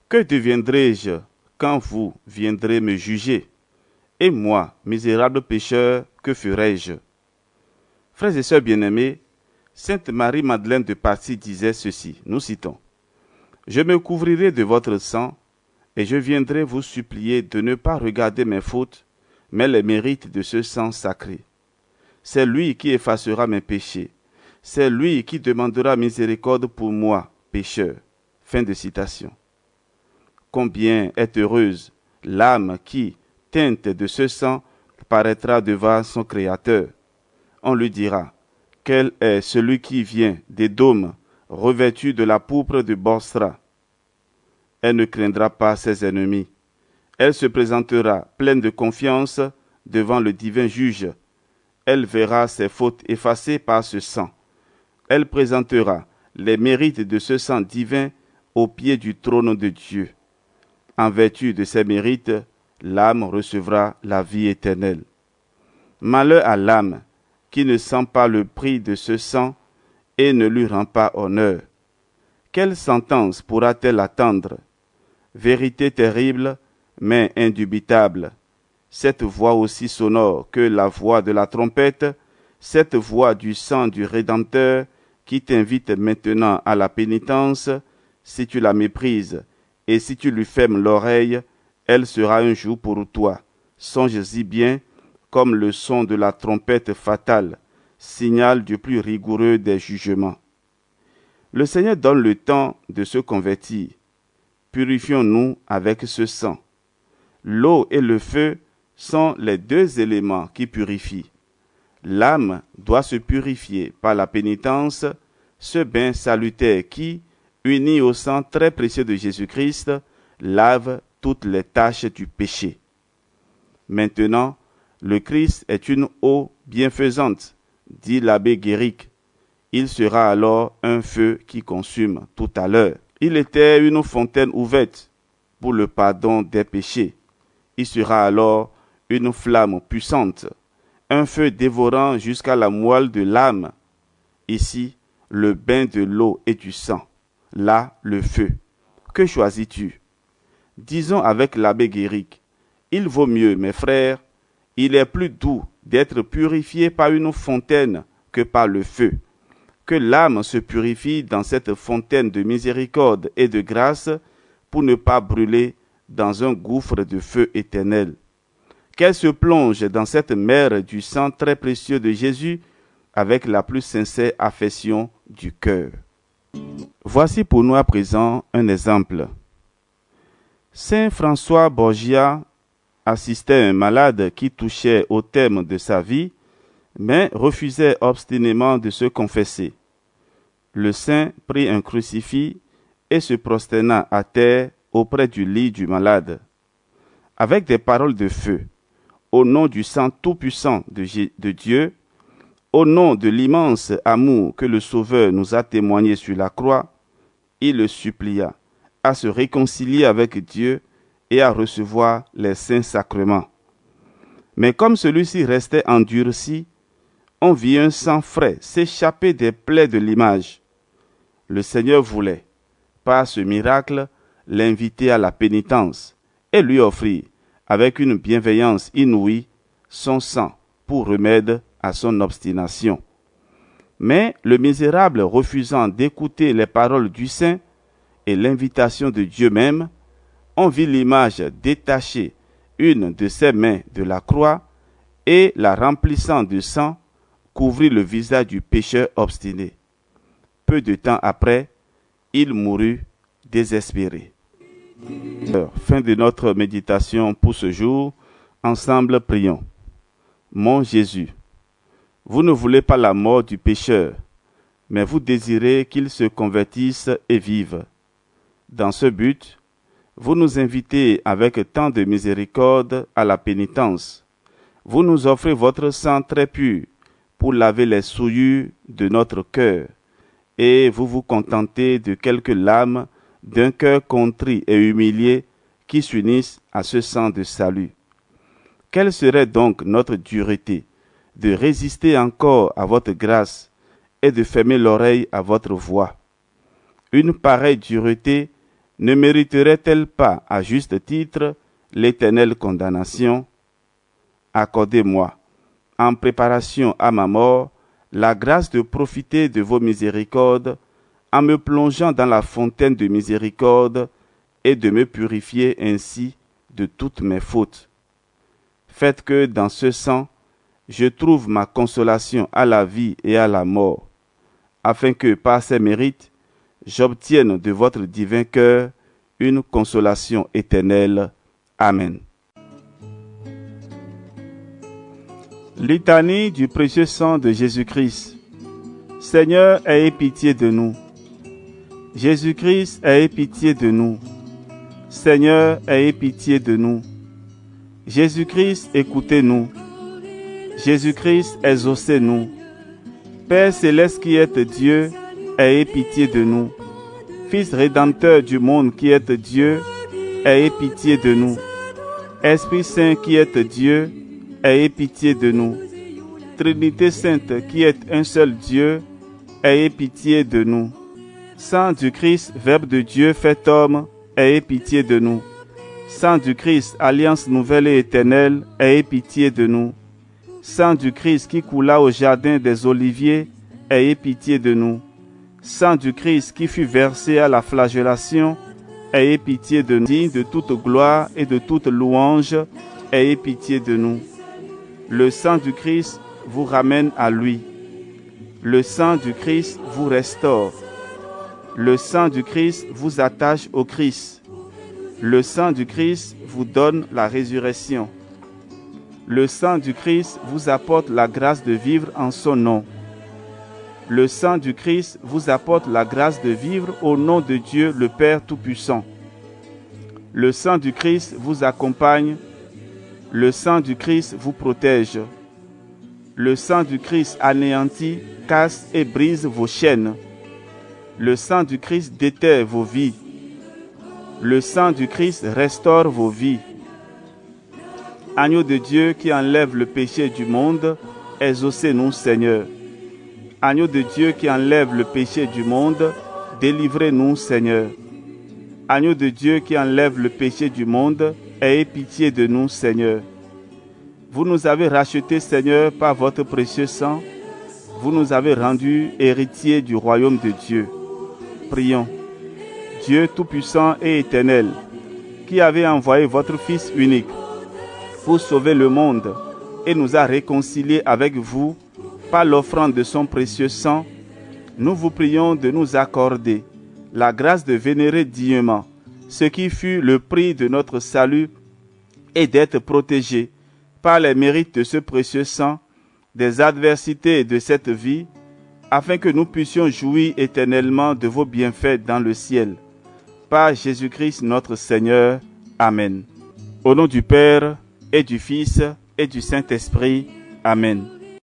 Que deviendrai-je quand vous viendrez me juger? Et moi, misérable pécheur, que ferai-je? Frères et sœurs bien-aimés, Sainte Marie-Madeleine de Passy disait ceci, nous citons: « Je me couvrirai de votre sang, et je viendrai vous supplier de ne pas regarder mes fautes, mais les mérites de ce sang sacré. C'est lui qui effacera mes péchés. C'est lui qui demandera miséricorde pour moi, pécheur. » Fin de citation. Combien est heureuse l'âme qui, teinte de ce sang, paraîtra devant son Créateur. On lui dira: « Quel est celui qui vient d'Édom, revêtu de la pourpre de Bosra ?» Elle ne craindra pas ses ennemis. Elle se présentera pleine de confiance devant le divin juge. Elle verra ses fautes effacées par ce sang. Elle présentera les mérites de ce sang divin au pied du trône de Dieu. En vertu de ces mérites, l'âme recevra la vie éternelle. Malheur à l'âme qui ne sent pas le prix de ce sang et ne lui rend pas honneur. Quelle sentence pourra-t-elle attendre? Vérité terrible, mais indubitable. Cette voix aussi sonore que la voix de la trompette, cette voix du sang du Rédempteur qui t'invite maintenant à la pénitence, si tu la méprises et si tu lui fermes l'oreille, elle sera un jour pour toi. Songe-y bien, comme le son de la trompette fatale, signal du plus rigoureux des jugements. Le Seigneur donne le temps de se convertir. Purifions-nous avec ce sang. L'eau et le feu sont les deux éléments qui purifient. L'âme doit se purifier par la pénitence, ce bain salutaire qui, uni au sang très précieux de Jésus-Christ, lave toutes les taches du péché. Maintenant, le Christ est une eau bienfaisante, dit l'abbé Guéric. Il sera alors un feu qui consume tout à l'heure. Il était une fontaine ouverte pour le pardon des péchés. Il sera alors une flamme puissante, un feu dévorant jusqu'à la moelle de l'âme. Ici, le bain de l'eau et du sang. Là, le feu. Que choisis-tu? Disons avec l'abbé Guéric: il vaut mieux, mes frères, il est plus doux d'être purifié par une fontaine que par le feu. Que l'âme se purifie dans cette fontaine de miséricorde et de grâce pour ne pas brûler dans un gouffre de feu éternel. Qu'elle se plonge dans cette mer du sang très précieux de Jésus avec la plus sincère affection du cœur. Voici pour nous à présent un exemple. Saint François Borgia assistait un malade qui touchait au terme de sa vie, mais refusait obstinément de se confesser. Le saint prit un crucifix et se prosterna à terre auprès du lit du malade. Avec des paroles de feu, au nom du sang tout-puissant de Dieu, au nom de l'immense amour que le Sauveur nous a témoigné sur la croix, il le supplia à se réconcilier avec Dieu et à recevoir les saints sacrements. Mais comme celui-ci restait endurci, on vit un sang frais s'échapper des plaies de l'image. Le Seigneur voulait, par ce miracle, l'inviter à la pénitence et lui offrir, avec une bienveillance inouïe, son sang pour remède à son obstination. Mais le misérable, refusant d'écouter les paroles du saint et l'invitation de Dieu même, on vit l'image détacher une de ses mains de la croix et, la remplissant de sang, couvrir le visage du pécheur obstiné. Peu de temps après, il mourut désespéré. Fin de notre méditation pour ce jour. Ensemble, prions. Mon Jésus, vous ne voulez pas la mort du pécheur, mais vous désirez qu'il se convertisse et vive. Dans ce but, vous nous invitez avec tant de miséricorde à la pénitence. Vous nous offrez votre sang très pur pour laver les souillures de notre cœur, et vous vous contentez de quelques larmes d'un cœur contrit et humilié qui s'unissent à ce sang de salut. Quelle serait donc notre dureté de résister encore à votre grâce et de fermer l'oreille à votre voix? Une pareille dureté ne mériterait-elle pas à juste titre l'éternelle condamnation? Accordez-moi, en préparation à ma mort, la grâce de profiter de vos miséricordes en me plongeant dans la fontaine de miséricorde et de me purifier ainsi de toutes mes fautes. Faites que dans ce sang, je trouve ma consolation à la vie et à la mort, afin que par ces mérites, j'obtienne de votre divin cœur une consolation éternelle. Amen. Litanie du précieux sang de Jésus-Christ. Seigneur, ayez pitié de nous. Jésus-Christ, ayez pitié de nous. Seigneur, ayez pitié de nous. Jésus-Christ, écoutez-nous. Jésus-Christ, exaucez-nous. Père céleste qui êtes Dieu, ayez pitié de nous. Fils rédempteur du monde qui êtes Dieu, ayez pitié de nous. Esprit Saint qui êtes Dieu, ayez pitié de nous. Trinité Sainte qui êtes un seul Dieu, ayez pitié de nous. Sang du Christ, Verbe de Dieu fait homme, ayez pitié de nous. Sang du Christ, alliance nouvelle et éternelle, ayez pitié de nous. Sang du Christ qui coula au jardin des Oliviers, ayez pitié de nous. Sang du Christ qui fut versé à la flagellation, ayez pitié de nous. Digne de toute gloire et de toute louange, ayez pitié de nous. Le sang du Christ vous ramène à lui. Le sang du Christ vous restaure. Le sang du Christ vous attache au Christ. Le sang du Christ vous donne la résurrection. Le sang du Christ vous apporte la grâce de vivre en son nom. Le sang du Christ vous apporte la grâce de vivre au nom de Dieu le Père Tout-Puissant. Le sang du Christ vous accompagne. Le sang du Christ vous protège. Le sang du Christ anéantit, casse et brise vos chaînes. Le sang du Christ déterre vos vies. Le sang du Christ restaure vos vies. Agneau de Dieu qui enlève le péché du monde, exaucez-nous, Seigneur. Agneau de Dieu qui enlève le péché du monde, délivrez-nous, Seigneur. Agneau de Dieu qui enlève le péché du monde, ayez pitié de nous, Seigneur. Vous nous avez rachetés, Seigneur, par votre précieux sang. Vous nous avez rendus héritiers du royaume de Dieu. Prions. Dieu Tout-Puissant et Éternel, qui avez envoyé votre Fils unique pour sauver le monde et nous a réconciliés avec vous par l'offrande de son précieux sang, nous vous prions de nous accorder la grâce de vénérer dignement ce qui fut le prix de notre salut et d'être protégés par les mérites de ce précieux sang des adversités de cette vie, afin que nous puissions jouir éternellement de vos bienfaits dans le ciel. Par Jésus-Christ notre Seigneur. Amen. Au nom du Père, et du Fils, et du Saint-Esprit. Amen.